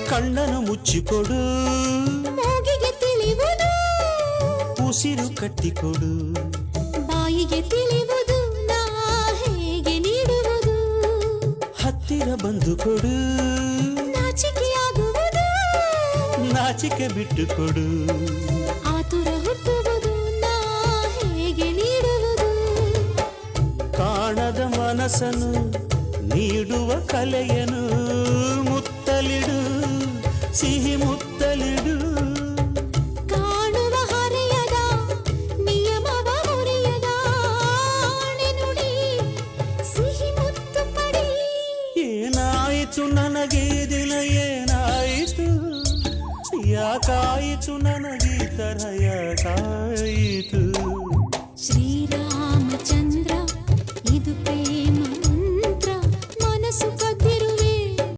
ಕಣ್ಣನು ಮುಚ್ಚಿಕೊಡು ಮೂಗಿಗೆ ತಿಳಿಯುವುದು ಉಸಿರು ಕಟ್ಟಿಕೊಡು ಬಾಯಿಗೆ ತಿಳಿಯುವುದು ನಾ ಹೇಗೆ ನೀಡುವುದು ಹತ್ತಿರ ಬಂದು ಕೊಡು ನಾಚಿಕೆಯಾಗುವುದು ನಾಚಿಕೆ ಬಿಟ್ಟು ಕೊಡು ಆತುರ ಹುಟ್ಟುವುದು ನಾ ಹೇಗೆ ನೀಡುವುದು ಕಾಣದ ಮನಸ್ಸನ್ನು ನೀಡುವ ಕಲೆಯನು ಮುತ್ತಲಿಡು ಸಿಹಿ ಮುತ್ತಲಿಡು ಕಾಣುವ ಹರೆಯದ ನಿಯಮವ ಮುರಿಯದ ಆಣೆ ನುಡಿ ಸಿಹಿ ಮುತ್ತು ಪಡಿ ಏನಾಯಿತು ನನಗೆ ದಿನ ಏನಾಯಿತು ಯಾಕಾಯಿತು ನನಗೆ ತರ ಯಾಕಾಯಿತು ಶ್ರೀರಾಮ